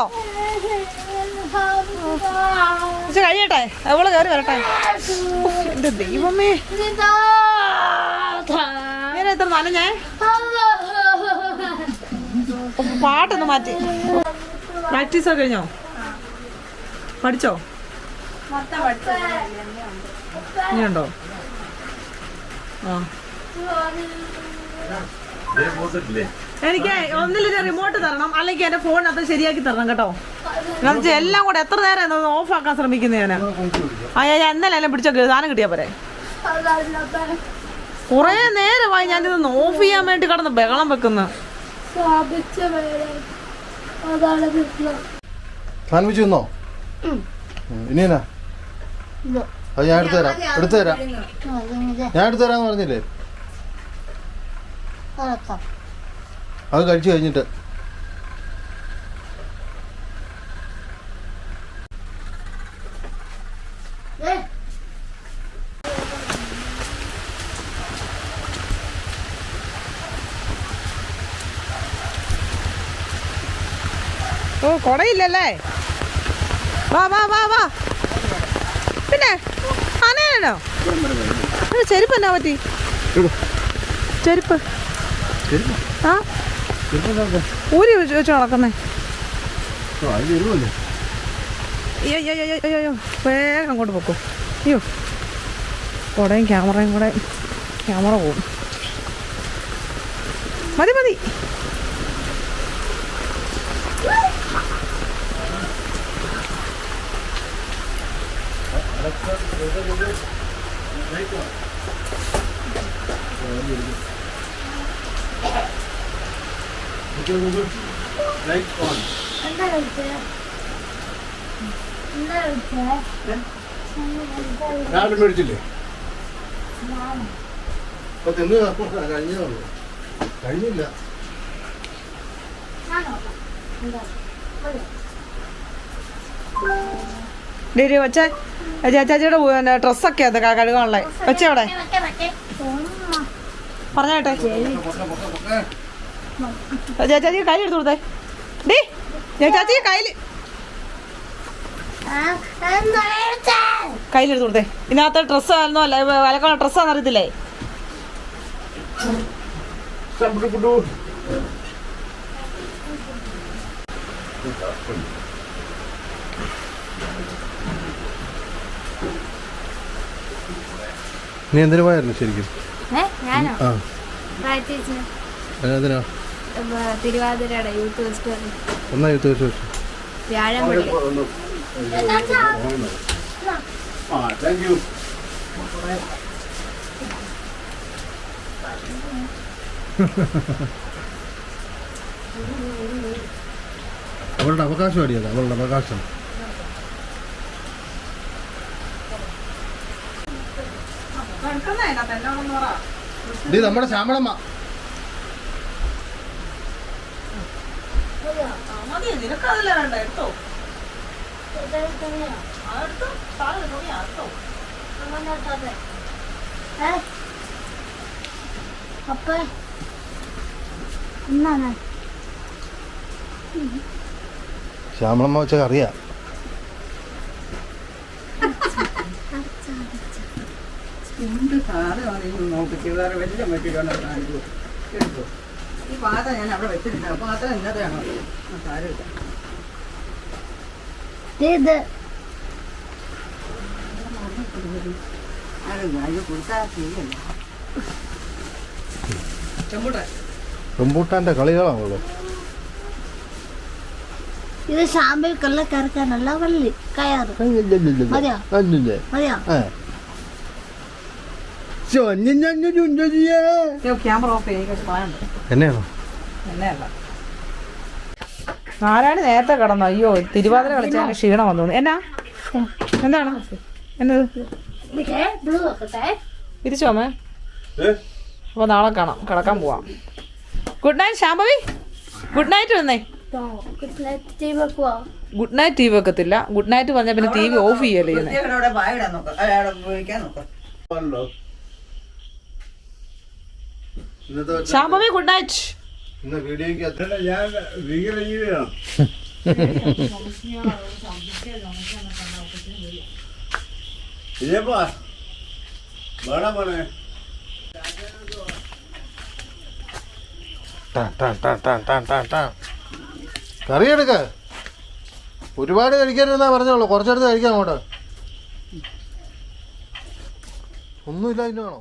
കഴിയട്ടെ, അവള് കയറി വരട്ടെ. എന്റെ ദൈവമേ, ഞാൻ എത്ര നനഞ്ഞേ. പാട്ടൊന്ന് മാറ്റി. പ്രാക്ടീസ് ഒക്കെ കഴിഞ്ഞോ? പഠിച്ചോ? ഇനിയുണ്ടോ? ആ എനിക്ക് ഒന്നിലൊരു റിമോട്ട് തരണം, അല്ലെങ്കിൽ എന്റെ ഫോണിനകത്ത് ശരിയാക്കി തരണം കേട്ടോ. എന്നുവെച്ചാൽ എല്ലാം കൂടെ എത്ര നേരം ഓഫ് ആക്കാൻ ശ്രമിക്കുന്നത് ഞാൻ. ഞാൻ എന്നാലും എല്ലാം പിടിച്ചോ, സാധനം കിട്ടിയാ പോരെ. കുറെ നേരമായി ഞാനിതൊന്ന് ഓഫ് ചെയ്യാൻ വേണ്ടി കിടന്ന് ബഹളം വെക്കുന്ന.
അത് ഞാൻ എടുത്തു തരാം ഞാൻ എടുത്തു തരാമെന്ന് പറഞ്ഞില്ലേ അത് കഴിച്ചു കഴിഞ്ഞിട്ട്
ഓ കൊടയില്ലല്ലേ? വാ വാ വാ വാ. പിന്നെ ആനയാണോ? ചെരുപ്പ് എന്നാ പറ്റി? ചെരുപ്പ് ആ ഊരി വെച്ച് നടക്കുന്നേ. അയ്യോ വേഗം അങ്ങോട്ട് പൊക്കോ. അയ്യോ കുടയും ക്യാമറയും കൂടെ ക്യാമറ പോവും. മതി മതി.
മേടിച്ചില്ലേ? കഴിഞ്ഞില്ല.
വെച്ചേ ചേച്ചാച്ചിയുടെ ഡ്രസ്സൊക്കെ അത് കഴുകാനുള്ളേ. വെച്ചവിടെ പറഞ്ഞേട്ടെ. ചേച്ചാച്ചി കയ്യിലെടുത്ത് കൊടുത്തേ. ഡീ ചേച്ചാച്ചി കയ്യിലെടുത്ത് കൊടുത്തേ. ഇതിനകത്ത് ഡ്രസ്സായിരുന്നോ അല്ല വലക്കാനുള്ള ഡ്രസ്സാന്ന് അറിയത്തില്ലേ?
നീ എന്തിനു പോയായിരുന്നു ശരിക്കും?
തിരുവാതിരയുടെ യൂത്ത് ഫെസ്റ്റിവൽ
എന്നാ യൂത്ത് ഫെസ്റ്റിവൽ?
വ്യാഴം
അവളുടെ അവകാശം അടിയത്, അവളുടെ അവകാശം. ഇത് നമ്മുടെ ശ്യാമളമ്മ.
നിനക്കതല്ല വേണ്ട എടുത്തോ.
ശ്യാമളമ്മ വെച്ച അറിയാം.
എന്ത് സാധനമാണ് നോക്കിച്ച് വേറെ വലിയ മറ്റിട്ടാണ് കാണിച്ചു എടുത്തു. ഈ പാത്രം ഞാൻ അവിടെ വെച്ചിട്ടില്ല. പാത്രം ഇന്നതെയാണോ? സാരമില്ല.
റംബൂട്ടാന്റെ കളികളാണല്ലോ.
ഇത് ഷാമ്പിൽ കള്ള കറക്കാനല്ല വള്ളി കയറ്. മതിയോ? മതിയോ?
ക്യാമറ ഓഫ് ചെയ്യാൻ
എന്നെയാണോ?
എന്നെയല്ല.
നാരായണി നേരത്തെ കിടന്നു. അയ്യോ തിരുവാതിര കളിച്ചാൽ ക്ഷീണം വന്നു. എന്നാ എന്താണ് എന്നത്? തിരിച്ചോമേ. അപ്പൊ നാളെ കാണാം. കിടക്കാൻ പോവാം. Good night Shambhavi. Good night വന്നേ. ഗുഡ് നൈറ്റ് ടി വി വെക്കത്തില്ല. ഗുഡ് നൈറ്റ് പറഞ്ഞാൽ പിന്നെ ടി വി ഓഫ് ചെയ്യല്ലേ ചെയ്യുന്നത്. Shambhavi good night.
കറി എടുക്ക. ഒരുപാട് കഴിക്കരുതെന്നാ പറഞ്ഞോളൂ. കുറച്ചെടുത്ത് കഴിക്കാം. അങ്ങോട്ട് ഒന്നുമില്ല. ഇന്നാണോ?